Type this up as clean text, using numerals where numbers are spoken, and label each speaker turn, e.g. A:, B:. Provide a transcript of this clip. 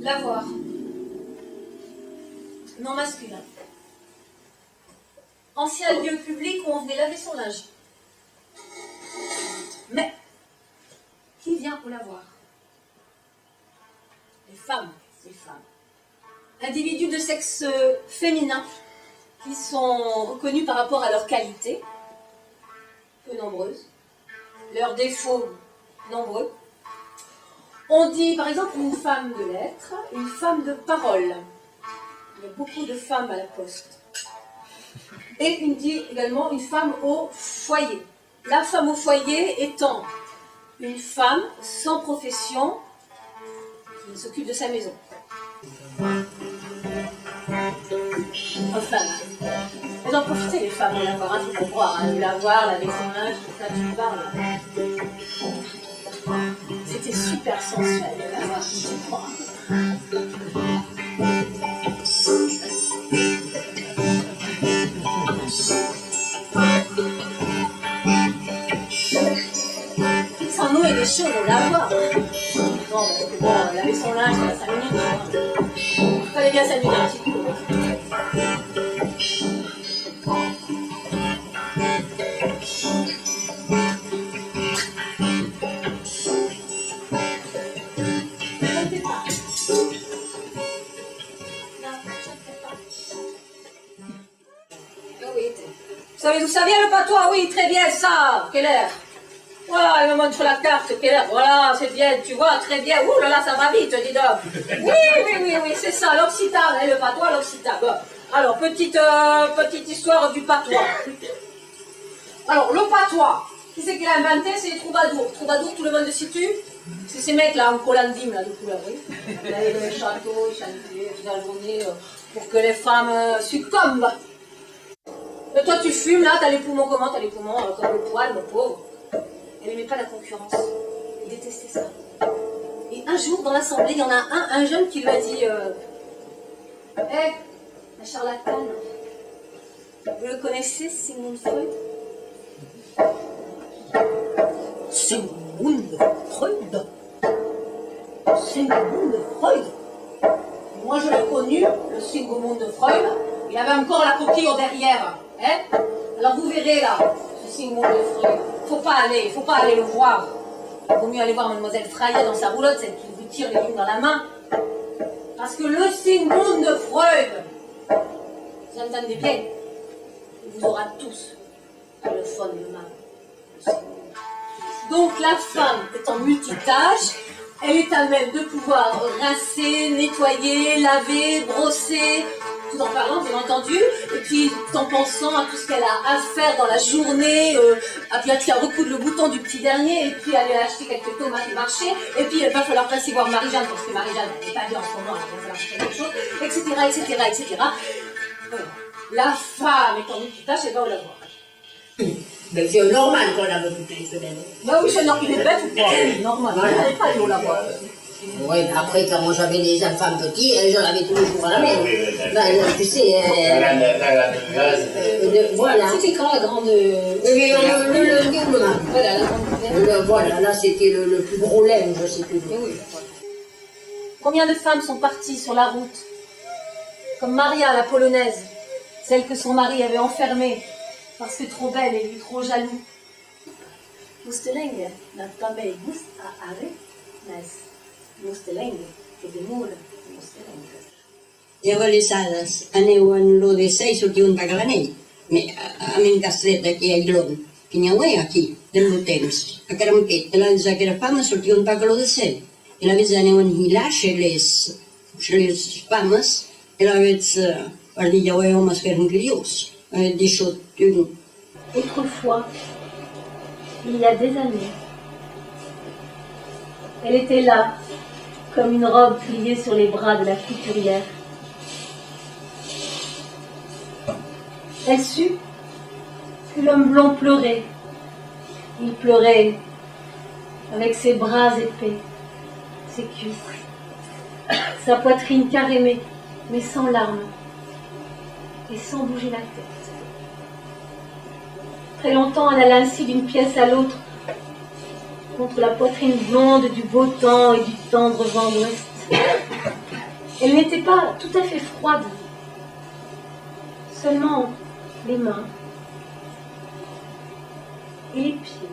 A: Lavoir. Non masculin. Ancien lieu public où on venait laver son linge. Mais, qui vient au lavoir? Les femmes. Individus de sexe féminin qui sont reconnus par rapport à leur qualité, peu nombreuses, leurs défauts nombreux. On dit par exemple une femme de lettres, une femme de parole. Il y a beaucoup de femmes à la poste. Et on dit également une femme au foyer. La femme au foyer étant une femme sans profession qui s'occupe de sa maison. Enfin, elles en profitaient les femmes, on avoir un truc pour boire, de lavoir, laver son linge, tout ça, tu parles. C'était super sensuel de l'avoir, je crois. Sans nous et des choses à lavoir. Bon, parce que bon, laver son linge, ça va 5 minutes. Il fallait bien s'amuser un petit peu. D'où ça vient le patois? Oui, très bien, ça. Quelle heure? Voilà, elle me montre sur la carte. Quelle heure? Voilà, c'est bien, tu vois, très bien. Ouh là là, ça va vite, dis donc. Oui, c'est ça, l'occitan, hein, le patois, l'occitan. Bon. Alors, petite histoire du patois. Alors, le patois, qui c'est qui l'a inventé? C'est les troubadours. Troubadours, tout le monde le situe. C'est ces mecs-là, en colandim, là, du coup, là, oui. Ils allaient dans les châteaux, ils chantaient toute la journée pour que les femmes succombent. Et toi, tu fumes, là, t'as les poumons comment? T'as les poumons comme le poil, mon pauvre. Elle n'aimait pas la concurrence. Elle détestait ça. Et un jour, dans l'assemblée, il y en a un jeune qui lui a dit Hé, la charlatane, vous le connaissez, Sigmund Freud? Sigmund Freud? Sigmund Freud? Moi, je l'ai connu, le Sigmund Freud. Il avait encore la coquille au derrière. Hein? Alors vous verrez là, ce Sigmund Freud. Faut pas aller le voir. Il vaut mieux aller voir mademoiselle Freya dans sa roulotte, celle qui vous tire les lignes dans la main. Parce que le Sigmund Freud, vous entendez bien, il vous aura tous le fond de mal. Donc la femme est en multitâche. Elle est à même de pouvoir rincer, nettoyer, laver, brosser, tout en parlant, bien entendu, et puis tout en pensant à tout ce qu'elle a à faire dans la journée, à recoudre le bouton du petit dernier, et puis aller acheter quelques tomates au marché, et puis il va falloir passer voir Marie-Jeanne, parce que Marie-Jeanne n'est pas bien en ce moment, il va falloir acheter quelque chose, etc. Voilà. La femme est en multitâche, et ben on la voit.
B: Mais c'est normal qu'on la veut toutes les semaines.
A: Bah oui, c'est normal, il est bête ou quoi? Normal,
B: Voilà.
A: elle n'est pas l'eau là-bas.
B: Oui, après, quand moi j'avais des enfants petits, je l'avais tous les jours à la maison. Tu sais, voilà.
A: C'était quand la grande...
B: Le lundi ou le mardi.
A: Voilà, la grande...
B: Voilà, là c'était le plus gros lait, je sais plus.
A: Oui. Combien de femmes sont parties sur la route? Comme Maria, la polonaise, celle que son mari avait enfermée, parce que trop belle et lui trop jaloux. Mustelenge, na também gusta are, mas mustelenge, que demora mustelenge.
B: Llavors, aneu en l'Odessa i sortiu un tagalanell. A mi encastret aquí a Ilon. Que n'hi ha aquí, del meu temps. A Carampet, de l'any que era fama, sortiu un tag a l'Odessa. I la vez aneu en Hilà, chez les fames, i la vez, per dir, ja ho homes que eren crios.
A: Autrefois, il y a des années, elle était là, comme une robe pliée sur les bras de la couturière. Elle sut que l'homme blond pleurait. Il pleurait avec ses bras épais, ses cuisses, sa poitrine carémée, mais sans larmes et sans bouger la tête. Très longtemps, elle alla ainsi d'une pièce à l'autre, contre la poitrine blonde du beau temps et du tendre vent d'ouest. Elle n'était pas tout à fait froide, seulement les mains et les pieds